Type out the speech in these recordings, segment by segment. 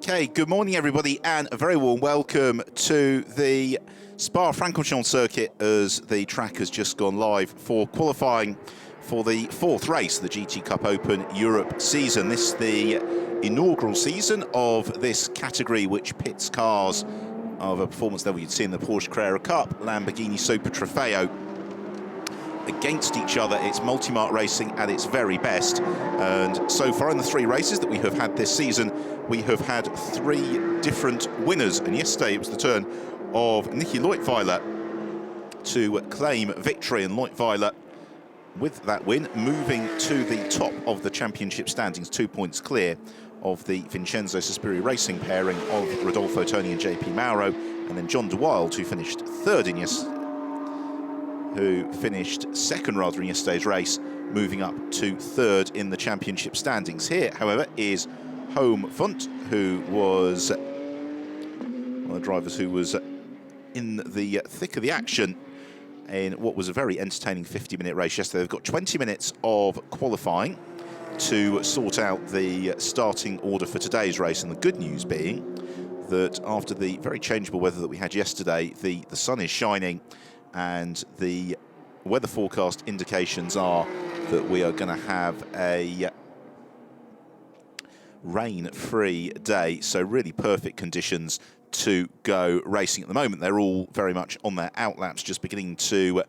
Okay, good morning everybody and a very warm welcome to the Spa-Francorchamps circuit as the track has just gone live for qualifying for the fourth race of the GT Cup Open Europe season. This is the inaugural season of this category, which pits cars of a performance level you'd see in the Porsche Carrera Cup, Lamborghini Super Trofeo, against each other. It's multi-mark racing at its very best, and so far in the three races that we have had this season, we have had three different winners, and yesterday it was the turn of Nicky Leutwiler to claim victory, and Leutwiler, with that win, moving to the top of the championship standings, 2 points clear of the Vincenzo Sospiri Racing pairing of Rodolfo Toni and JP Mauro, and then John de Wilde, who finished second in yesterday's race, moving up to third in the championship standings. Here, however, is Home Funt, who was one of the drivers who was in the thick of the action in what was a very entertaining 50-minute race yesterday. They've got 20 minutes of qualifying to sort out the starting order for today's race, and the good news being that after the very changeable weather that we had yesterday, the sun is shining, and the weather forecast indications are that we are going to have a rain-free day, so really perfect conditions to go racing. At the moment, they're all very much on their outlaps, just beginning to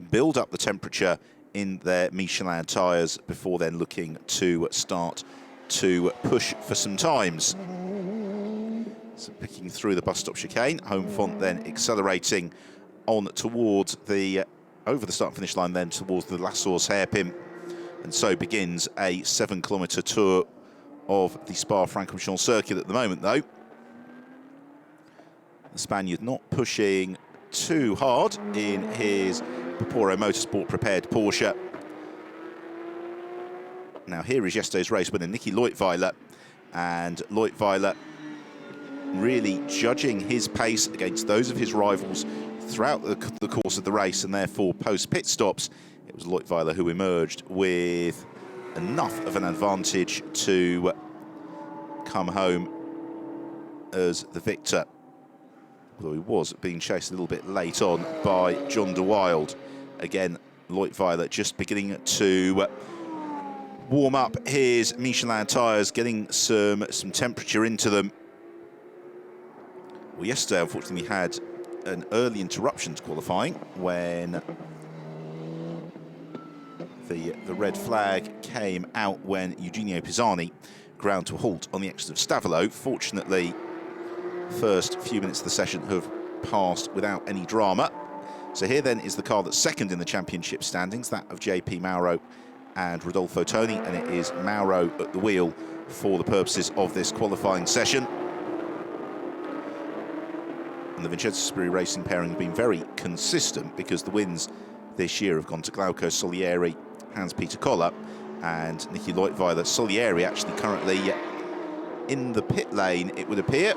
build up the temperature in their Michelin tyres before then looking to start to push for some times. So picking through the bus stop chicane, Home Font then accelerating on towards the, over the start finish line, then towards the La Source hairpin, and so begins a 7-kilometre tour of the Spa-Francorchamps circuit. At the moment, though, the Spaniard not pushing too hard in his Peporo Motorsport prepared Porsche. Now here is yesterday's race winner Nicky Leutwiler, and Leutwiler really judging his pace against those of his rivals throughout the course of the race, and therefore post pit stops it was Leutwiler who emerged with enough of an advantage to come home as the victor, although he was being chased a little bit late on by John de Wilde. Again, Leutwiler just beginning to warm up his Michelin tyres, getting some temperature into them. Well, yesterday, unfortunately, we had an early interruption to qualifying when the red flag came out when Eugenio Pisani ground to a halt on the exit of Stavolo. Fortunately, first few minutes of the session have passed without any drama. So here then is the car that's second in the championship standings, that of JP Mauro and Rodolfo Toni, and it is Mauro at the wheel for the purposes of this qualifying session. And the Vincenzo Sospiri Racing pairing have been very consistent, because the wins this year have gone to Glauco Solieri, Hans-Peter Koller and Nicky Leutwiler. Solieri actually currently in the pit lane, it would appear.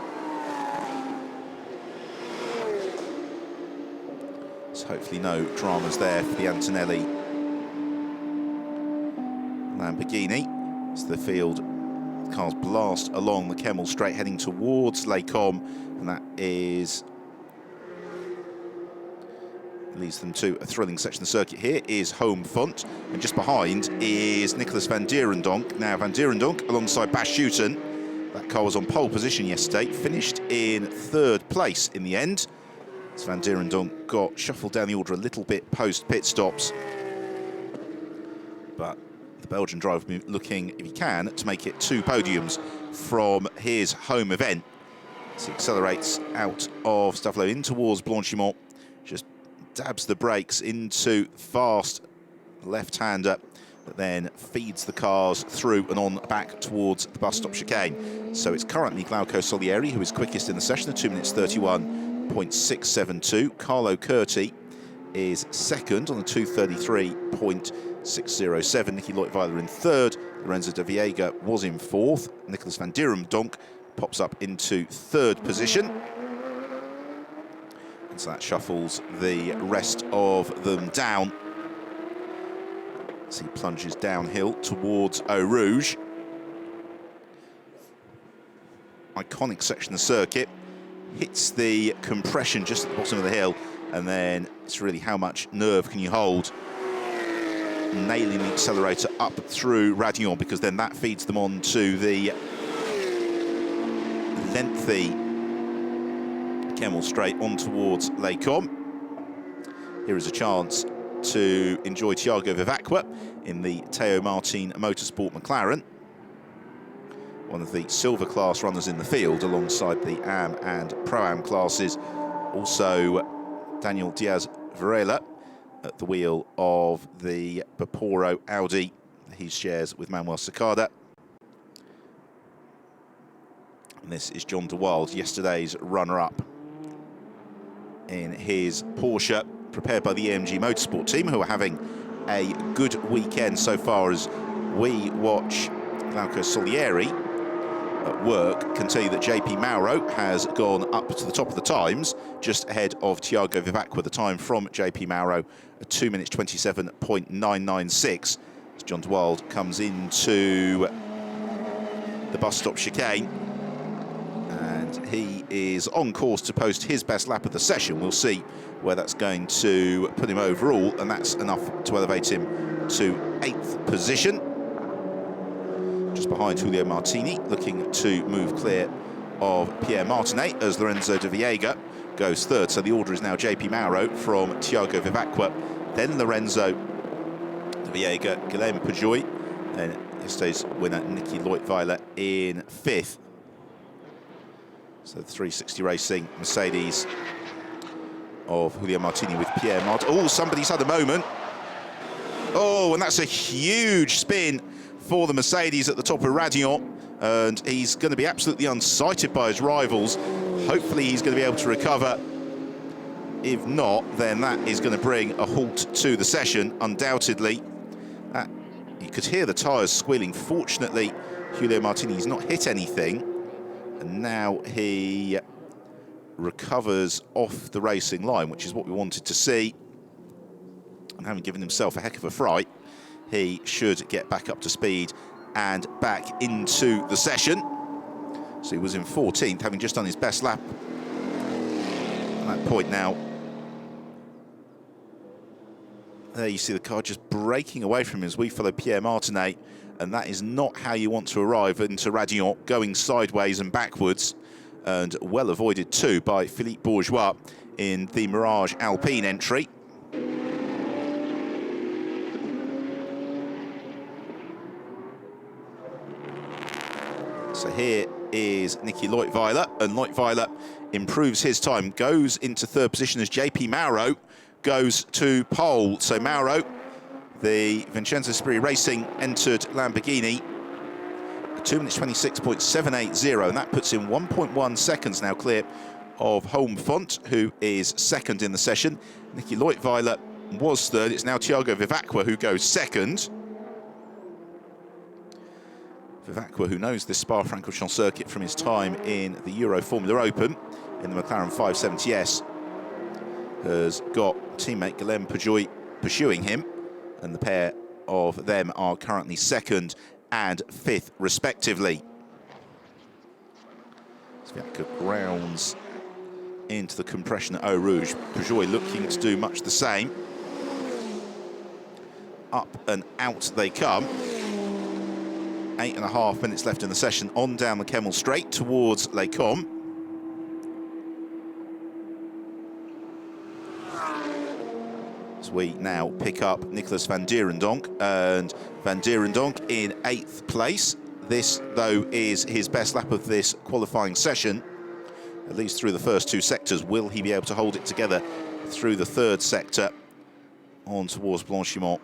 So hopefully no dramas there for the Antonelli Lamborghini. As the field cars blast along the Kemmel Straight heading towards Les Combes, and that leads them to a thrilling section of the circuit. Here is Home Font, and just behind is Nicolas van Dierendonck. Now Van Dierendonck alongside Bas Schouten. That car was on pole position yesterday, finished in third place in the end. So Van Dierendonck got shuffled down the order a little bit post pit stops, but the Belgian driver will be looking, if he can, to make it 2 podiums from his home event. So he accelerates out of Stavolo in towards Blanchimont, just dabs the brakes into fast left-hander, but then feeds the cars through and on back towards the bus stop chicane. So it's currently Glauco Solieri who is quickest in the session at 2 minutes 31.672. Carlo Curti is second on a 2:33.607. Nicky Leutwiler in third. Lorenzo de Viega was in fourth. Nicolas van Dierendonck pops up into third position. And so that shuffles the rest of them down. So he plunges downhill towards Eau Rouge. iconic section of the circuit. Hits the compression just at the bottom of the hill, and then it's really how much nerve can you hold, nailing the accelerator up through Radion, because then that feeds them on to the lengthy Kemmel Straight on towards Les Combes. Here is a chance to enjoy Thiago Vivacqua in the Théo Martin Motorsport McLaren, one of the silver class runners in the field alongside the AM and Pro-Am classes. Also Daniel Diaz Varela at the wheel of the Baporo Audi he shares with Manuel Sakada. And this is John de Wilde, yesterday's runner-up in his Porsche, prepared by the ENG Motorsport team, who are having a good weekend so far. As we watch Glauco Solieri at work, can tell you that JP Mauro has gone up to the top of the times, just ahead of Thiago Vivacqua. The time from JP Mauro, 2 minutes 27.996. As John de Wilde comes into the bus stop chicane, and he is on course to post his best lap of the session. We'll see where that's going to put him overall, and that's enough to elevate him to 8th position, just behind Julio Martini, looking to move clear of Pierre Martinet as Lorenzo de Viega goes 3rd. So the order is now JP Mauro from Thiago Vivacqua, then Lorenzo de Viega, Guilherme Peugeot, then yesterday's winner Nicky Leutwiler in 5th. So the 360 Racing Mercedes of Julio Martini with Pierre Martin. Oh, somebody's had a moment. Oh, and that's a huge spin for the Mercedes at the top of Radion, and he's going to be absolutely unsighted by his rivals. Hopefully he's going to be able to recover. If not, then that is going to bring a halt to the session, undoubtedly. You could hear the tyres squealing. Fortunately, Julio Martini's not hit anything, and now he recovers off the racing line, which is what we wanted to see. And having given himself a heck of a fright, he should get back up to speed and back into the session. So he was in 14th, having just done his best lap. At that point now, there you see the car just breaking away from him as we follow Pierre Martinet, and that is not how you want to arrive into Radion, going sideways and backwards, and well avoided too by Philippe Bourgeois in the Mirage Alpine entry. So here is Nicky Leutwiler, and Leutwiler improves his time, goes into 3rd position as JP Mauro goes to pole. So Mauro, the Vincenzo Spiri Racing entered Lamborghini, 2 minutes 26.780, and that puts him 1.1 seconds now clear of Holm Font, who is 2nd in the session. Nicky Leutwiler was 3rd. It's now Thiago Vivacqua who goes 2nd. Vivacqua, who knows this Spa-Francorchamps circuit from his time in the Euro Formula Open in the McLaren 570S, has got teammate Guilherme Peugeot pursuing him, and the pair of them are currently 2nd and 5th respectively. Vivacqua grounds into the compression at Eau Rouge. Peugeot looking to do much the same. Up and out they come. 8.5 minutes left in the session, on down the Kemmel Straight towards Les Combes. As we now pick up Nicolas van Dierendonck, and van Dierendonck in 8th place. This, though, is his best lap of this qualifying session, at least through the first 2 sectors. Will he be able to hold it together through the 3rd sector on towards Blanchimont?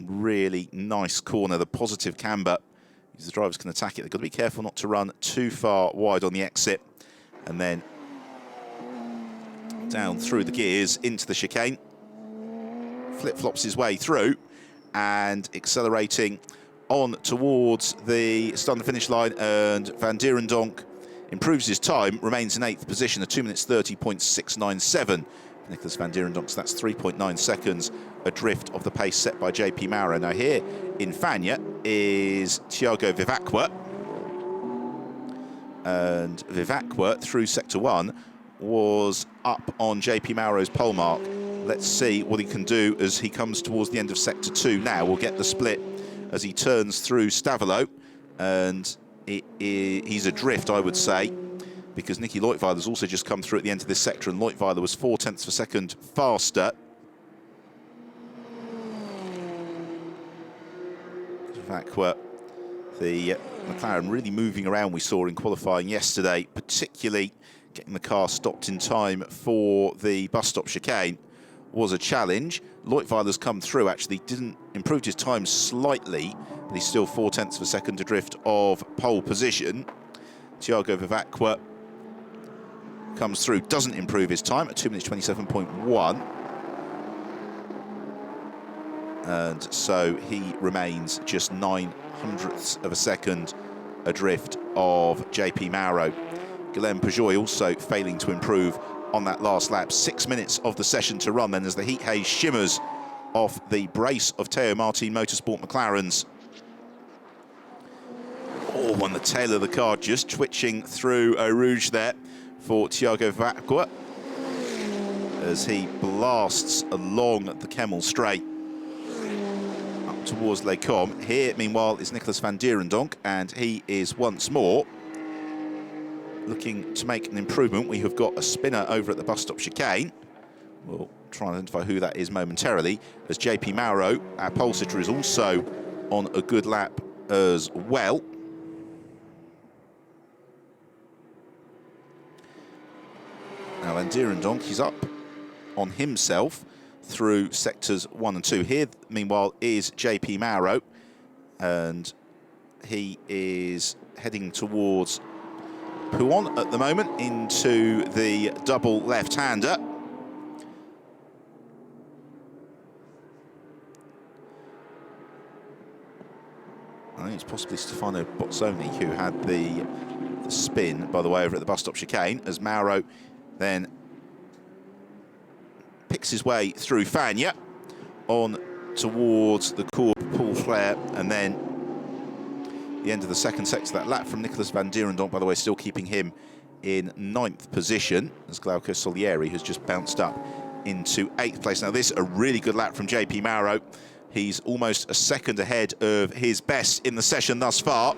Really nice corner, the positive camber. The drivers can attack it. They've got to be careful not to run too far wide on the exit, and then down through the gears into the chicane. Flip-flops his way through and accelerating on towards the start of the finish line, and Van Dierendonck improves his time, remains in 8th position, a 2 minutes 30.697. Nicolas van Dierendonck, so that's 3.9 seconds adrift of the pace set by JP Mauro. Now here in Fagnes is Thiago Vivacqua. And Vivacqua through sector 1 was up on JP Mauro's pole mark. Let's see what he can do as he comes towards the end of sector 2 now. We'll get the split as he turns through Stavilo, and he's adrift, I would say, because Nicky Leutwiler's also just come through at the end of this sector, and Leutwiler was 0.4 of a second faster. Vivacqua, the McLaren really moving around we saw in qualifying yesterday, particularly getting the car stopped in time for the bus stop chicane was a challenge. Leutwiler's come through, actually didn't improve his time slightly, but he's still 0.4 of a second adrift of pole position. Thiago Vivacqua comes through, doesn't improve his time at 2 minutes 27.1. And so he remains just 0.09 of a second adrift of JP Mauro. Guillaume Peugeot also failing to improve on that last lap. 6 minutes of the session to run then as the heat haze shimmers off the brace of Teo Martin Motorsport McLarens. Oh, on the tail of the car, just twitching through Eau Rouge there for Thiago Vivacqua as he blasts along the Kemmel Straight up towards Les Combes. Here, meanwhile, is Nicolas van Dierendonck, and he is once more looking to make an improvement. We have got a spinner over at the bus stop chicane. We'll try and identify who that is momentarily, as JP Mauro, our pole sitter, is also on a good lap as well. Now Van Dierendonck, he's up on himself through sectors 1 and 2. Here, meanwhile, is JP Mauro, and he is heading towards Pouon at the moment into the double left-hander. I think it's possibly Stefano Bozzoni who had the spin, by the way, over at the bus stop chicane, as Mauro then picks his way through Fagnes on towards the Courbe Paul Flare, and then the end of the second sector. That lap from Nicolas van Dierendonck, by the way, still keeping him in 9th position, as Glauco Solieri has just bounced up into 8th place. Now this, a really good lap from JP Mauro. He's almost a second ahead of his best in the session thus far.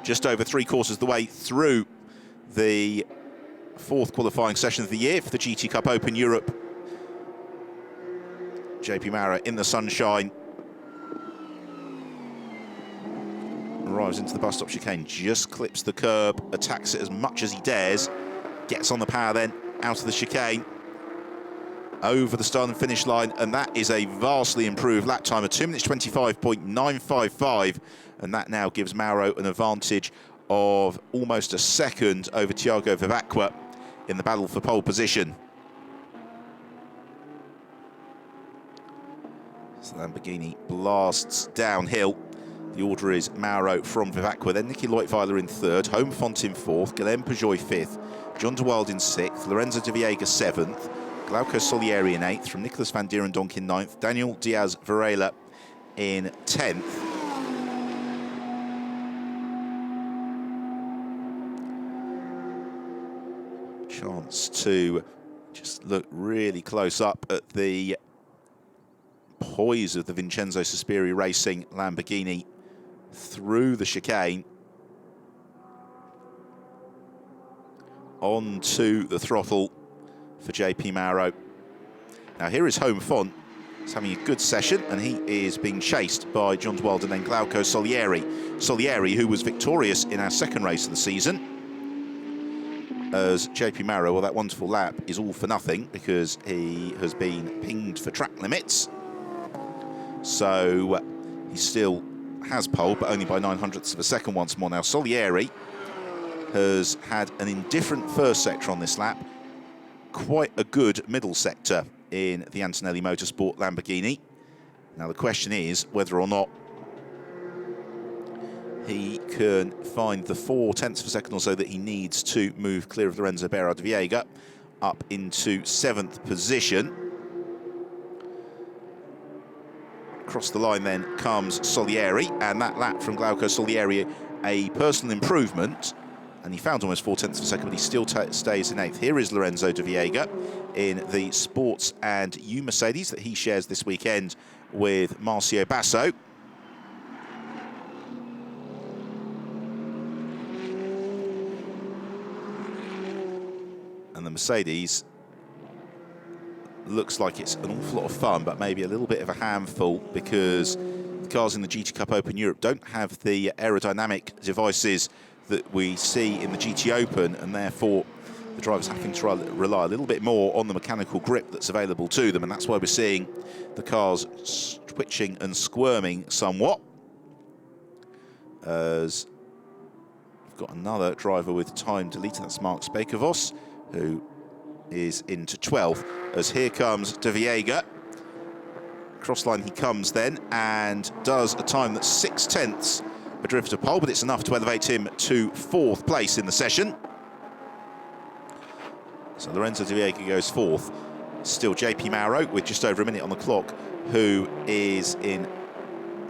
Just over 3/4 of the way through the 4th qualifying session of the year for the GT Cup Open Europe. JP Mauro in the sunshine. Arrives into the bus stop chicane, just clips the curb, attacks it as much as he dares, gets on the power then, out of the chicane, over the start and finish line, and that is a vastly improved lap time of 2 minutes 25.955, and that now gives Mauro an advantage of almost a second over Thiago Vivacqua in the battle for pole position. So Lamborghini blasts downhill. The order is Mauro from Vivacqua, then Nicky Leutwiler in 3rd, Home Font in 4th, Guillaume Peugeot 5th, John de Wilde in 6th, Lorenzo de Viega 7th, Glauco Solieri in 8th, from Nicolas van Dierendonck in 9th, Daniel Diaz Varela in 10th. Chance to just look really close up at the poise of the Vincenzo Sospiri Racing Lamborghini through the chicane onto the throttle for JP Mauro. Now here is Home Font. He's having a good session, and he is being chased by John Dwald and then Glauco Solieri. Solieri, who was victorious in our second race of the season, as JP Mauro, well, that wonderful lap is all for nothing because he has been pinged for track limits. So he still has pole, but only by 0.09 of a second once more. Now Solieri has had an indifferent first sector on this lap, quite a good middle sector in the Antonelli Motorsport Lamborghini. Now the question is whether or not he can find the 0.4 of a second or so that he needs to move clear of Lorenzo Berra de Viega up into 7th position. Across the line then comes Solieri, and that lap from Glauco Solieri a personal improvement, and he found almost 4/10 of a second, but he still stays in 8th. Here is Lorenzo de Viega in the Sports and U Mercedes that he shares this weekend with Marcio Basso. And the Mercedes looks like it's an awful lot of fun, but maybe a little bit of a handful, because the cars in the GT Cup Open Europe don't have the aerodynamic devices that we see in the GT Open, and therefore the drivers having to rely a little bit more on the mechanical grip that's available to them, and that's why we're seeing the cars twitching and squirming somewhat. As we've got another driver with time deleted, that's Mark Spekavos, who is into 12th, as here comes de Viega. Crossline he comes then, and does a time that's 6/10 adrift of pole, but it's enough to elevate him to 4th place in the session. So Lorenzo de Viega goes 4th. Still JP Mauro with just over a minute on the clock, who is in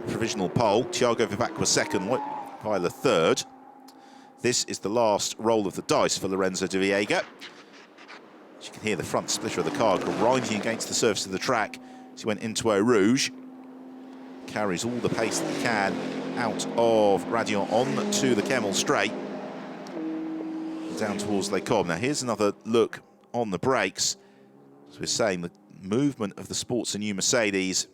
provisional pole. Thiago Vivacqua 2nd, Leutwiler 3rd. This is the last roll of the dice for Lorenzo de Viega. As you can hear the front splitter of the car grinding against the surface of the track as he went into Eau Rouge. Carries all the pace that he can out of Radion on to the Kemmel Straight, down towards Les Combes. Now here's another look on the brakes. As we're saying, the movement of the Sports and U Mercedes.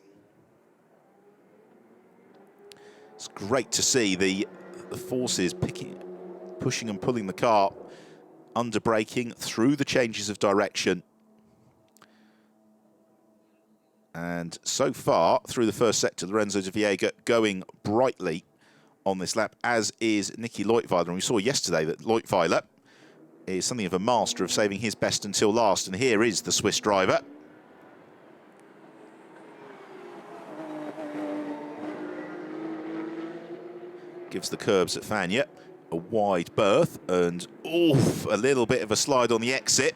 It's great to see the forces pushing and pulling the car, under braking through the changes of direction. And so far, through the first sector, Lorenzo de Viega going brightly on this lap, as is Nicky Leutwiler. And we saw yesterday that Leutwiler is something of a master of saving his best until last. And here is the Swiss driver. Gives the curbs at Fagnes a wide berth, and oof, a little bit of a slide on the exit.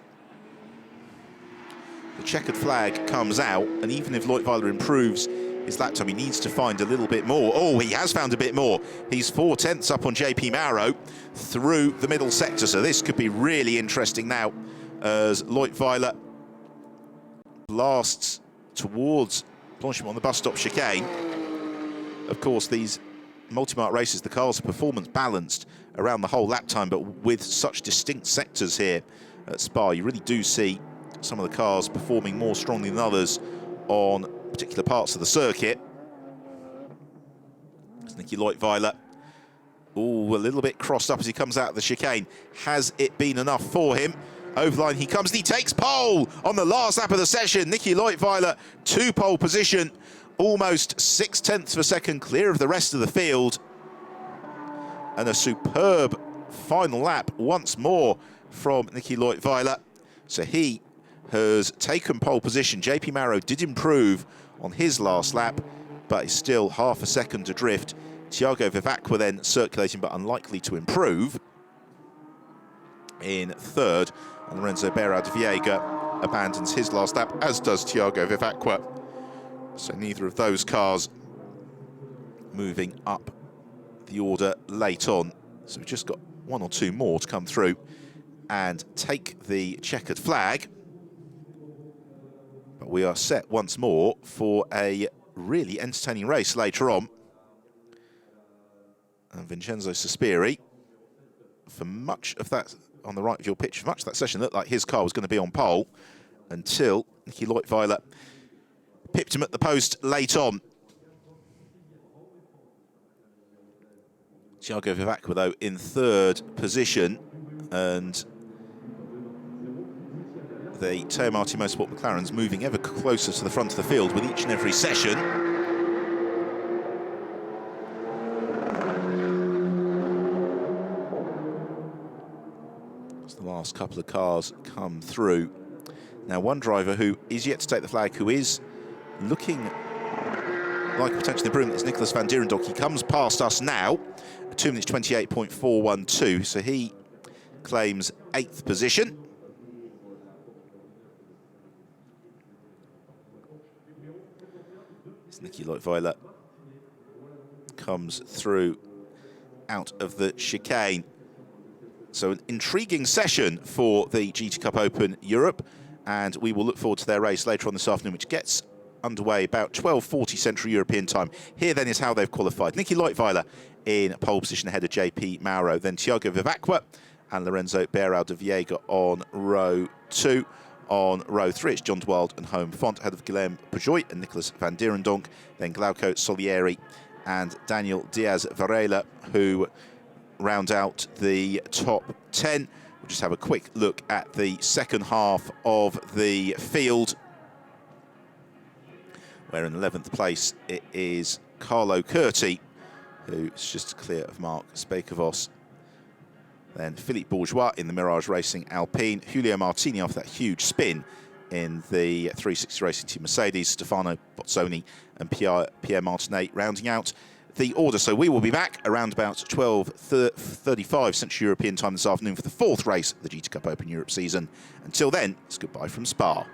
The checkered flag comes out, and even if Leutwiler improves his lap time, he needs to find a little bit more. Oh, he has found a bit more. He's 4/10 up on JP Mauro through the middle sector, so this could be really interesting now as Leutwiler blasts towards Blanchimont on the bus stop chicane. Of course, these multi-mark races, the cars are performance balanced around the whole lap time, but with such distinct sectors here at Spa, you really do see some of the cars performing more strongly than others on particular parts of the circuit. It's Nicky Leutwiler. Oh, a little bit crossed up as he comes out of the chicane. Has it been enough for him? Over the line he comes, and he takes pole on the last lap of the session. Nicky Leutwiler to pole position, almost 6/10 of a second clear of the rest of the field. And a superb final lap once more from Nicky Leutwiler. So he has taken pole position. JP Mauro did improve on his last lap, but is still half a second adrift. Thiago Vivacqua then circulating, but unlikely to improve, in 3rd. And Lorenzo de Viega abandons his last lap, as does Thiago Vivacqua. So neither of those cars moving up the order late on. So we've just got 1 or 2 more to come through and take the checkered flag. But we are set once more for a really entertaining race later on. And Vincenzo Sospiri, for much of that, on the right of your pitch, for much of that session, looked like his car was going to be on pole until Nicky Leutwiler pipped him at the post late on. Thiago Vivacqua, though, in 3rd position, and the Teo Martin Motorsport McLaren's moving ever closer to the front of the field with each and every session. As the last couple of cars come through. Now, one driver who is yet to take the flag, who is looking like a potential improvement, is Nicholas van Dierendonck. He comes past us now, 2 minutes 28.412, so he claims 8th position. Nicky Leutwiler comes through out of the chicane. So an intriguing session for the GT Cup Open Europe, and we will look forward to their race later on this afternoon, which gets underway about 12:40 Central European time. Here then is how they've qualified. Nicky Leutwiler in pole position ahead of JP Mauro, then Thiago Vivacqua and Lorenzo Beirao de Viega on row 2. On row 3, it's John Dwald and Home Font ahead of Guillaume Peugeot and Nicholas van Dierendonk, then Glauco Solieri and Daniel Diaz Varela, who round out the top 10. We'll just have a quick look at the second half of the field, where in 11th place it is Carlo Curti, who's just clear of Mark Spakavos. Then Philippe Bourgeois in the Mirage Racing Alpine, Julio Martini off that huge spin in the 360 Racing Team Mercedes, Stefano Bozzoni and Pierre Martinet rounding out the order. So we will be back around about 12:35 Central European time this afternoon for the 4th race of the GT Cup Open Europe season. Until then, it's goodbye from Spa.